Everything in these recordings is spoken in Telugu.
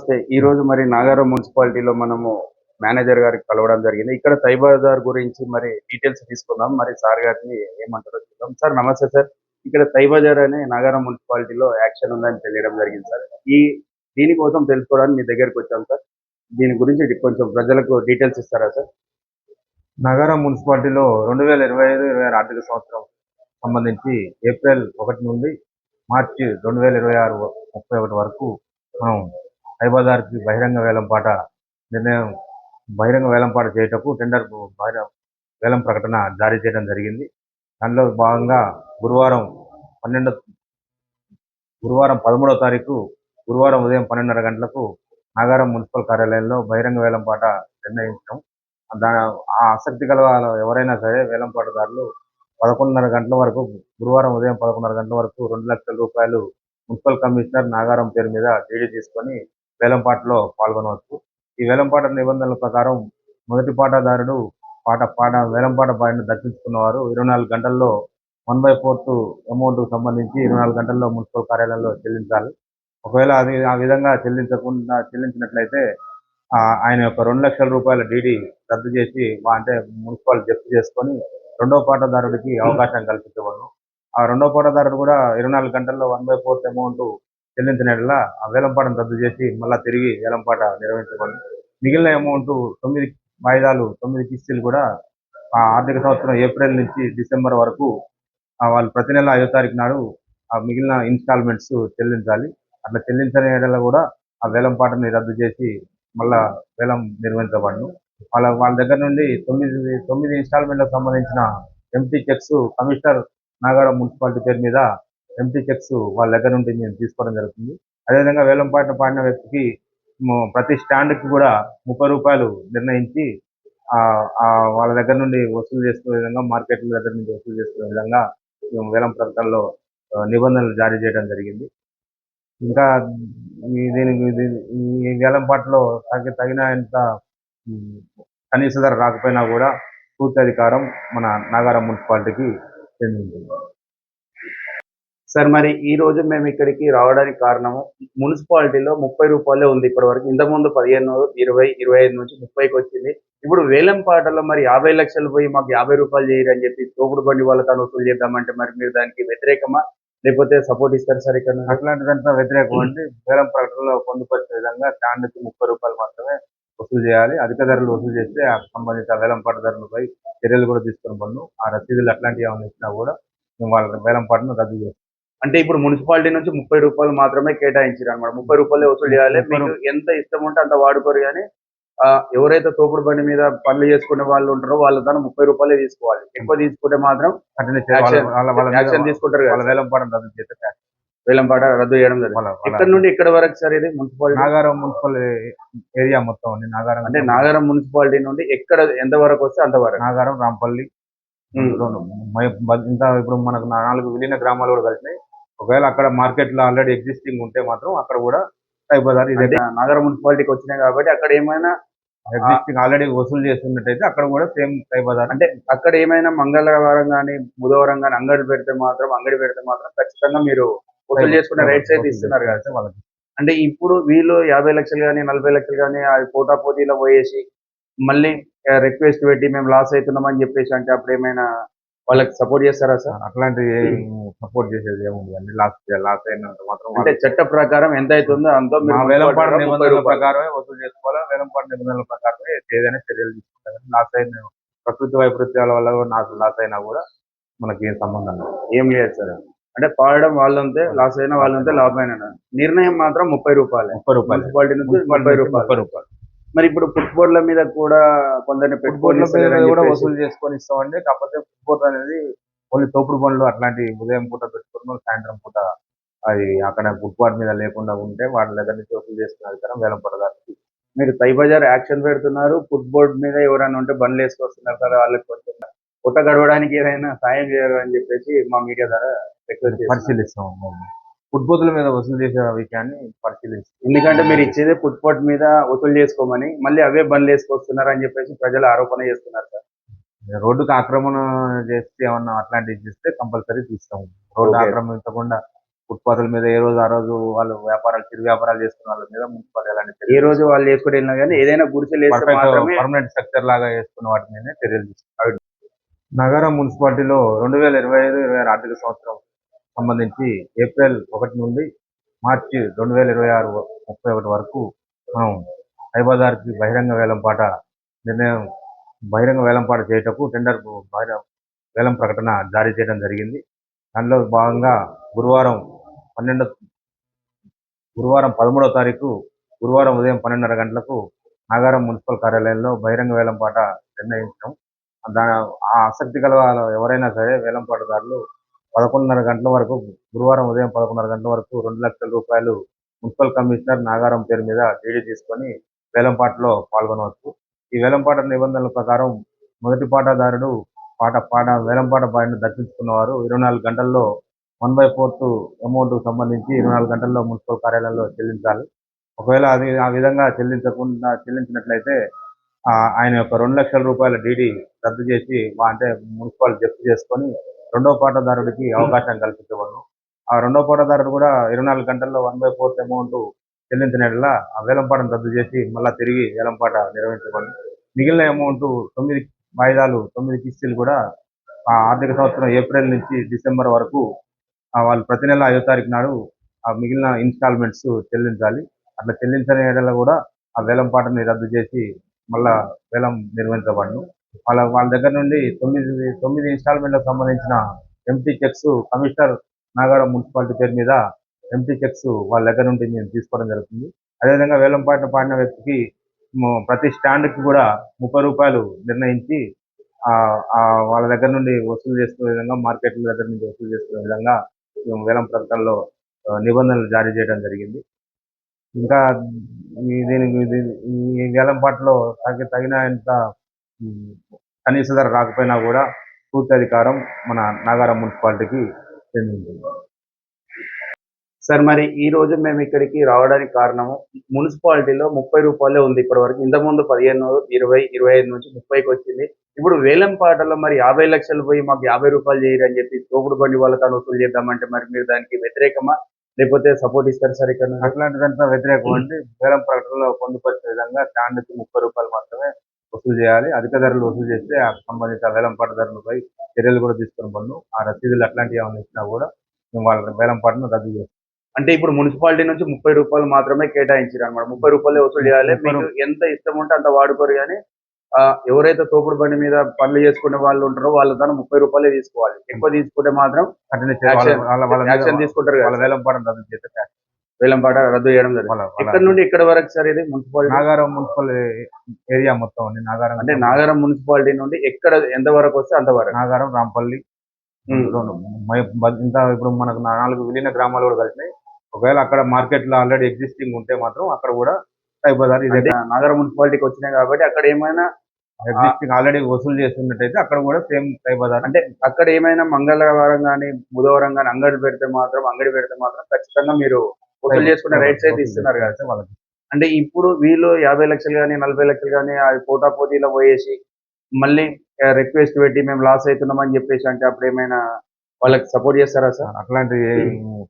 నమస్తే. ఈరోజు మరి నాగారం మున్సిపాలిటీలో మనము మేనేజర్ గారికి కలవడం జరిగింది. ఇక్కడ తైబజార్ గురించి మరి డీటెయిల్స్ తీసుకుందాం. మరి సార్ గారిని ఏమంటారో చూద్దాం. సార్ నమస్తే సార్. ఇక్కడ తైబజార్ అనే నాగారం మున్సిపాలిటీలో యాక్షన్ ఉందని తెలియడం జరిగింది సార్. ఈ దీనికోసం తెలుసుకోవడానికి మీ దగ్గరికి వచ్చాం సార్. దీని గురించి కొంచెం ప్రజలకు డీటెయిల్స్ ఇస్తారా సార్? నగరం మున్సిపాలిటీలో 2025-26 ఆర్థిక సంవత్సరం సంబంధించి ఏప్రిల్ 1 నుండి మార్చి 2026 31 వరకు మనం తైబజార్కి బహిరంగ వేలంపాట చేయుటకు టెండర్ వేలం ప్రకటన జారీ చేయడం జరిగింది. దానిలో భాగంగా గురువారం 13వ తారీఖు గురువారం ఉదయం 12:30 గంటలకు నాగారం మున్సిపల్ కార్యాలయంలో బహిరంగ వేలంపాట నిర్ణయించాం. ఆ ఆసక్తి గల ఎవరైనా సరే వేలంపాటదారులు 11:30 గంటల వరకు గురువారం ఉదయం 11:30 గంటల వరకు 2 లక్షల రూపాయలు మున్సిపల్ కమిషనర్ నాగారం పేరు మీద డీడీ తీసుకొని వేలంపాటలో పాల్గొనవచ్చు. ఈ వేలంపాట నిబంధనల ప్రకారం మొదటి పాటదారుడు వేలంపాట బాండ్ దక్కించుకున్న వారు 24 గంటల్లో 1/4 అమౌంట్ సంబంధించి 24 గంటల్లో మున్సిపల్ కార్యాలయంలో చెల్లించాలి. ఒకవేళ అది ఆ విధంగా చెల్లించినట్లయితే ఆయన యొక్క 2 లక్షల రూపాయల డీడీ రద్దు చేసి అంటే మున్సిపల్ జప్తు చేసుకొని రెండో పాటదారుడికి అవకాశం కల్పించబడును. ఆ రెండో పాటదారుడు కూడా 24 గంటల్లో 1/4 అమౌంట్ చెల్లించిన యెడల ఆ వేలంపాటను రద్దు చేసి మళ్ళీ తిరిగి వేలంపాట నిర్వహించబడును. మిగిలిన అమౌంట్ 9 వాయిదాలు 9 కిస్తీలు కూడా ఆ ఆర్థిక సంవత్సరం ఏప్రిల్ నుంచి డిసెంబర్ వరకు వాళ్ళు ప్రతి నెల 5వ తారీఖు నాడు ఆ మిగిలిన ఇన్స్టాల్మెంట్స్ చెల్లించాలి. అట్లా చెల్లించని యెడల కూడా ఆ వేలంపాటని రద్దు చేసి మళ్ళా వేలం నిర్వహించబడును. వాళ్ళ దగ్గర నుండి 9 ఇన్స్టాల్మెంట్లకు సంబంధించిన empty checks commissioner Nagaram municipality పేరు మీద ఎంటీ చెక్స్ వాళ్ళ దగ్గర నుండి మేము తీసుకోవడం జరుగుతుంది. అదేవిధంగా వేలంపాట పాడిన వ్యక్తికి ప్రతి స్టాండ్కి కూడా 30 రూపాయలు నిర్ణయించి వాళ్ళ దగ్గర నుండి వసూలు చేసుకునే విధంగా మార్కెట్ల దగ్గర నుండి వసూలు చేసుకునే విధంగా మేము వేలం ప్రకటనలో నిబంధనలు జారీ చేయడం జరిగింది. ఇంకా ఈ వేలంపాటలో తగినంత కనీస ధర రాకపోయినా కూడా పూర్తి అధికారం మన నాగారం మున్సిపాలిటీకి చెందింది. సార్ మరి ఈ రోజు మేము ఇక్కడికి రావడానికి కారణము మున్సిపాలిటీలో 30 రూపాయలే ఉంది ఇప్పటివరకు. ఇంతకుముందు 15, 20, 25 నుంచి 30కి వచ్చింది. ఇప్పుడు వేలంపాటలో మరి 50 లక్షలు పోయి మాకు 50 రూపాయలు చేయరు అని చెప్పి తోపుడు బండి వాళ్ళతో వసూలు చేద్దామంటే మరి మీరు దానికి వ్యతిరేకమా లేకపోతే సపోర్ట్ ఇస్తారు సార్? ఇక్కడ అట్లాంటిదంతా వ్యతిరేకం అండి. వేలం ప్రకటనలో పొందుపరిచిన విధంగా స్టాండ్కి 30 రూపాయలు మాత్రమే వసూలు చేయాలి. అధిక ధరలు వసూలు చేస్తే ఆ సంబంధిత వేలంపాటదారులపై చర్యలు కూడా తీసుకుని పన్ను ఆ రసీదులు అట్లాంటివి ఏమైనా ఇచ్చినా కూడా మేము వాళ్ళ వేలంపాటను రద్దు చేస్తాం. అంటే ఇప్పుడు మున్సిపాలిటీ నుంచి 30 రూపాయలు మాత్రమే కేటాయించారు అనమాట. 30 రూపాయలే వసూలు చేయాలి. మీకు ఎంత ఇష్టం ఉంటే అంత వాడుకోరు కానీ ఎవరైతే తోపుడు బండి మీద పనులు చేసుకునే వాళ్ళు ఉంటారో వాళ్ళ తన 30 రూపాయలే తీసుకోవాలి. ఎక్కువ తీసుకుంటే మాత్రం యాక్షన్ తీసుకుంటారు. వేలంపాటను రద్దు చేస్తే వేలంపాట రద్దు చేయడం జరిగింది. ఇక్కడ నుండి ఇక్కడ వరకు సార్ ఇది మున్సిపాలిటీ నాగారం మున్సిపల్ ఏరియా మొత్తం అండి. నాగారం అంటే నాగారం మున్సిపాలిటీ నుండి ఎక్కడ ఎంత వరకు వస్తే అంతవరకు నాగారం, రాంపల్లి ఇంకా ఇప్పుడు మనకు 4 విలీన గ్రామాలు కూడా కలిసినాయి. ఒకవేళ అక్కడ మార్కెట్లో ఆల్రెడీ ఎగ్జిస్టింగ్ ఉంటే మాత్రం అక్కడ కూడా తైబజార్ ఇదే నాగారం మున్సిపాలిటీకి వచ్చినాయి కాబట్టి అక్కడ ఏమైనా ఎగ్జిస్టింగ్ ఆల్రెడీ వసూలు చేస్తున్నట్టయితే అక్కడ కూడా సేమ్ తైబజార్. అంటే అక్కడ ఏమైనా మంగళవారం కానీ బుధవారం కానీ అంగడి పెడితే మాత్రం ఖచ్చితంగా మీరు వసూలు చేసుకునే రైట్స్ అయితే ఇస్తున్నారు కదా సార్ వాళ్ళకి. అంటే ఇప్పుడు వీళ్ళు 50 లక్షలు కానీ 40 లక్షలు కానీ అది పోటాపోటీలో పోయేసి మళ్ళీ రిక్వెస్ట్ పెట్టి మేము లాస్ అవుతున్నామని చెప్పేసి అంటే అప్పుడు ఏమైనా వాళ్ళకి సపోర్ట్ చేస్తారా సార్? అట్లాంటి సపోర్ట్ చేసేది ఏముంది. లాస్ అయినంత మాత్రం అంటే చట్ట ప్రకారం ఎంత అవుతుందో అంతో వేలంపాట నిబంధనల ప్రకారమే వసూలు చేసుకోవాలి. వేలంపాట నిబంధనల ప్రకారమే ఏదైనా చర్యలు తీసుకుంటారు. లాస్ అయిన ప్రకృతి వైపరీత్యాల వల్ల నాకు లాస్ అయినా కూడా మనకి ఏం సంబంధం ఏం లేదు సార్. అంటే పాడడం వాళ్ళంతే, లాస్ అయినా వాళ్ళంతే, లాభం అయినా నిర్ణయం మాత్రం 30 రూపాయలు. మున్సిపాలిటీ నుంచి 30 రూపాయలు. మరి ఇప్పుడు ఫుట్బాల్ల మీద కూడా కొందరిని పెట్టుబడుల మీద కూడా వసూలు చేసుకొని ఇస్తామండి. కాకపోతే ఫుట్బాల్ అనేది ఓన్లీ తోపుడు బండ్లు అట్లాంటి ఉదయం పూట పెట్టుకుని సాయంత్రం పూట అది అక్కడ ఫుట్బాల్ మీద లేకుండా ఉంటే వాళ్ళ దగ్గర నుంచి వసూలు చేసుకునే అధికారం వేలంపాటదారుకి. మీరు తైబజార్ యాక్షన్ పెడుతున్నారు, ఫుట్బాల్ మీద ఎవరైనా ఉంటే బండ్లు వేసుకొస్తున్నారు కదా వాళ్ళకి కొంచెం పుట్ట గడవడానికి ఏదైనా సాయం చేయాలి అని చెప్పేసి మా మీడియా ద్వారా పరిశీలిస్తాం. ఫుట్బాల్ మీద వసూలు చేసే విషయాన్ని పరిశీలిస్తాం. ఎందుకంటే మీరు ఇచ్చేదే ఫుట్పాత్ మీద వసూలు చేసుకోమని మళ్ళీ అవే బండ్లు వేసుకొస్తున్నారు అని చెప్పేసి ప్రజలు ఆరోపణ చేస్తున్నారు సార్. రోడ్డుకు ఆక్రమణ చేస్తే ఏమన్నా అట్లాంటివి చేస్తే కంపల్సరీ తీస్తాం. రోడ్డు ఆక్రమించకుండా ఫుట్పాత్ల మీద ఏ రోజు ఆ రోజు వాళ్ళు చిరు వ్యాపారాలు చేసుకున్న వాళ్ళ మీద మున్సిపాలిటీ ఎలాంటి ఏ రోజు వాళ్ళు చేసుకుని వెళ్ళినా కానీ ఏదైనా గుడిసెలు వేస్తే మాత్రమే పర్మనెంట్ స్ట్రక్చర్ లాగా చేసుకున్న వాటి మీదనే చర్యలు తీసుకుంటారు. నగరం మున్సిపాలిటీలో 2025-26 ఆర్థిక సంవత్సరం సంబంధించి ఏప్రిల్ 1 నుండి మార్చి 2026 31 వరకు మనం బజార్కి బహిరంగ వేలంపాట చేయుటకు టెండర్ వేలం ప్రకటన జారీ చేయడం జరిగింది. దానిలో భాగంగా గురువారం 13వ తారీఖు గురువారం ఉదయం 12:30 గంటలకు నాగారం మున్సిపల్ కార్యాలయంలో బహిరంగ వేలంపాట నిర్ణయించడం. ఆ ఆసక్తి గల ఎవరైనా సరే వేలంపాటదారులు 11:30 గంటల వరకు గురువారం ఉదయం 11:30 గంటల వరకు 2 లక్షల రూపాయలు మున్సిపల్ కమిషనర్ నాగారం పేరు మీద డీడీ తీసుకొని వేలంపాటలో పాల్గొనవచ్చు. ఈ వేలంపాట నిబంధనల ప్రకారం మొదటి పాటదారుడు వేలంపాట బాండ్ను దక్కించుకున్న వారు 24 గంటల్లో 1/4 అమౌంట్ సంబంధించి 24 గంటల్లో మున్సిపల్ కార్యాలయంలో చెల్లించాలి. ఒకవేళ అది ఆ విధంగా చెల్లించినట్లయితే ఆయన యొక్క 2 లక్షల రూపాయల డీడీ రద్దు చేసి అంటే మున్సిపాలిటీ జప్తు చేసుకొని రెండో పాటదారుడికి అవకాశం కల్పించబడును. ఆ రెండో పాటదారుడు కూడా 24 గంటల్లో 1/4 అమౌంట్ చెల్లించిన యెడల ఆ వేలంపాటను రద్దు చేసి మళ్ళా తిరిగి వేలంపాట నిర్వహించబడును. మిగిలిన అమౌంట్ 9 వాయిదాలు 9 కిస్తీలు కూడా ఆ ఆర్థిక సంవత్సరం ఏప్రిల్ నుంచి డిసెంబర్ వరకు వాళ్ళు ప్రతి నెల 5వ తారీఖు నాడు ఆ మిగిలిన ఇన్స్టాల్మెంట్స్ చెల్లించాలి. అట్లా చెల్లించని యెడల కూడా ఆ వేలంపాటని రద్దు చేసి మళ్ళా వేలం నిర్వహించబడును. వాళ్ళ దగ్గర నుండి 9 ఇన్స్టాల్మెంట్లకు సంబంధించిన empty checks commissioner Nagaram municipality పేరు మీద ఎంప్టీ చెక్స్ వాళ్ళ దగ్గర నుండి మేము తీసుకోవడం జరుగుతుంది. అదేవిధంగా వేలంపాట పాడిన వ్యక్తికి ప్రతి స్టాండ్కి కూడా 30 రూపాయలు నిర్ణయించి వాళ్ళ దగ్గర నుండి వసూలు చేసుకునే విధంగా మార్కెట్ల దగ్గర నుండి వసూలు చేసుకునే విధంగా వేలం ప్రకటనలో నిబంధనలు జారీ చేయడం జరిగింది. ఇంకా ఈ వేలంపాటలో తగినంత కనీస ధర రాకపోయినా కూడా పూర్తి అధికారం మన నాగారం మున్సిపాలిటీకి చెందింది. సార్ మరి ఈ రోజు మేము ఇక్కడికి రావడానికి కారణము మున్సిపాలిటీలో 30 రూపాయలే ఉంది ఇప్పటి వరకు. ఇంతకుముందు 15, 20, 25 నుంచి 30కి వచ్చింది. ఇప్పుడు వేలంపాటలో మరి 50 లక్షలు పోయి మాకు 50 రూపాయలు చేయరు అని చెప్పి తోపుడు బండి వాళ్ళతో వసూలు చేద్దామంటే మరి మీరు దానికి వ్యతిరేకమా లేకపోతే సపోర్ట్ ఇస్తారు సార్? ఇక్కడ అట్లాంటిదంతా వ్యతిరేకం అండి. వేలం ప్రకటనలో పొందుపరిచే విధంగా స్టాండ్కి 30 రూపాయలు మాత్రమే వసూలు చేయాలి. అధిక ధరలు వసూలు చేస్తే ఆ సంబంధిత వేలంపాటదారులపై చర్యలు కూడా తీసుకొని పన్ను ఆ రసీదులు అట్లాంటివి ఏమైనా ఇచ్చినా కూడా మేము వాళ్ళ వేలంపాటను రద్దు చేస్తాం. అంటే ఇప్పుడు మున్సిపాలిటీ నుంచి 30 రూపాయలు మాత్రమే కేటాయించారు అనమాట. 30 రూపాయలే వసూలు చేయాలి. మీకు ఎంత ఇష్టం ఉంటే అంత వాడుకోరు కానీ ఎవరైతే తోపుడు బండి మీద పనులు చేసుకునే వాళ్ళు ఉంటారో వాళ్ళ తన 30 రూపాయలే తీసుకోవాలి. ఎక్కువ తీసుకుంటే మాత్రం యాక్షన్ తీసుకుంటారు. వాళ్ళ వేలంపాటను రద్దు చేస్తే వేలంపాట రద్దు చేయడం జరుగుతుంది. ఇక్కడ నుండి ఇక్కడ వరకు సార్ ఇది మున్సిపాలిటీ నాగారం మున్సిపల్ ఏరియా మొత్తం అండి. నాగారం అంటే నాగారం మున్సిపాలిటీ నుండి ఎక్కడ ఎంత వరకు వస్తే అంతవరకు నాగారం, రాంపల్లి ఇంత ఇప్పుడు మనకు 4 విలీన గ్రామాలు కూడా కలిసినాయి. ఒకవేళ అక్కడ మార్కెట్ లో ఆల్రెడీ ఎగ్జిస్టింగ్ ఉంటే మాత్రం అక్కడ కూడా బజార్ నాగారం మున్సిపాలిటీకి వచ్చినాయి కాబట్టి అక్కడ ఏమైనా ఎగ్జిస్టింగ్ ఆల్రెడీ వసూలు చేస్తున్నట్టయితే అక్కడ కూడా సేమ్ బజార్. అంటే అక్కడ ఏమైనా మంగళవారం కానీ బుధవారం కానీ అంగడి పెడితే మాత్రం ఖచ్చితంగా మీరు వసూలు చేసుకునే రైట్స్ అయితే ఇస్తున్నారు కదా వాళ్ళకి. అంటే ఇప్పుడు వీళ్ళు 50 లక్షలు కానీ 40 లక్షలు కానీ పోటా పోటీలో పోయేసి మళ్ళీ రిక్వెస్ట్ పెట్టి మేము లాస్ అవుతున్నామని చెప్పేసి అంటే అప్పుడు ఏమైనా వాళ్ళకి సపోర్ట్ చేస్తారా సార్? అట్లాంటి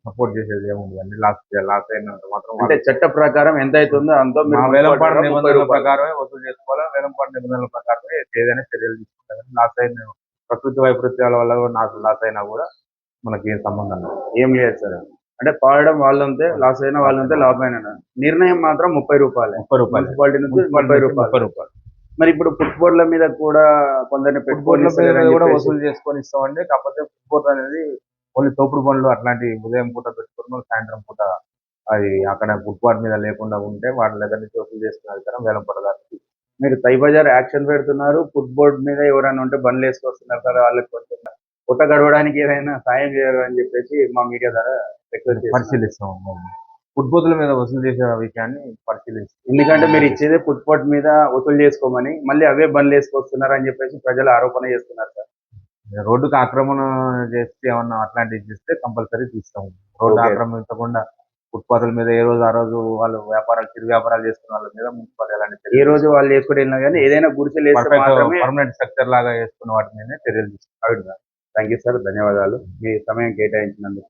సపోర్ట్ చేసేది ఏముంది లాస్ అయినంత మాత్రం అంటే చట్ట ప్రకారం ఎంత అవుతుందో అంతో వేలంపాట నిబంధనల ప్రకారమే వసూలు చేసుకోవాలి. వేలంపాట నిబంధనల ప్రకారమే ఏదైనా చర్యలు తీసుకుంటారు. లాస్ అయిన ప్రకృతి వైపరీత్యాల వల్ల నాకు లాస్ అయినా కూడా మనకి ఏం సంబంధం ఏం లేదు సార్. అంటే పాడడం వాళ్ళంతే, లాస్ అయినా వాళ్ళంతే, లాభం అయినా నిర్ణయం మాత్రం 30 రూపాయలు మున్సిపాలిటీ నుంచి 30 రూపాయలు. మరి ఇప్పుడు ఫుట్బాల్ మీద కూడా కొందరిని కూడా వసూలు చేసుకొని ఇస్తామండి. కాకపోతే ఫుట్బాల్ అనేది ఓన్లీ తోపుడు బండ్లు అట్లాంటి ఉదయం పూట పెట్టుకుని సాయంత్రం పూట అది అక్కడ ఫుట్బాల్ మీద లేకుండా ఉంటే వాళ్ళ దగ్గర నుంచి వసూలు చేసుకునే అధికారం వేలంపాటదారుకి. మీరు బజార్ యాక్షన్ పెడుతున్నారు, ఫుట్బాల్ మీద ఎవరైనా ఉంటే బండ్లు వేసుకొస్తున్నారు కదా వాళ్ళకి కొంచెం పుట్ట గడవడానికి ఏదైనా సాయం చేయరు అని చెప్పేసి మా మీడియా ద్వారా పరిశీలిస్తాం. ఫుట్బాల్ మీద వసూలు చేసే విషయాన్ని పరిశీలిస్తాం. ఎందుకంటే మీరు ఇచ్చేదే ఫుట్పాత్ మీద వసూలు చేసుకోమని మళ్ళీ అవే బండ్లు వేసుకొస్తున్నారు అని చెప్పేసి ప్రజలు ఆరోపణ చేస్తున్నారు సార్. రోడ్డుకు ఆక్రమణ చేస్తే ఏమన్నా అట్లాంటివి చేస్తే కంపల్సరీ తీస్తాం. రోడ్డు ఆక్రమించకుండా ఫుట్పాత్ల మీద ఏ రోజు ఆ రోజు వాళ్ళు చిరు వ్యాపారాలు చేసుకున్న వాళ్ళ మీద మున్సిపాలిటీ ఎలాంటి ఏ రోజు వాళ్ళు చేసుకుని వెళ్ళినా కానీ ఏదైనా గుడిసెలు పర్మనెంట్ స్ట్రక్చర్ లాగా చేసుకున్న వాటి మీద చర్యలు తీసుకుంటాం. థ్యాంక్ యూ సార్, ధన్యవాదాలు మీ సమయం కేటాయించినందుకు.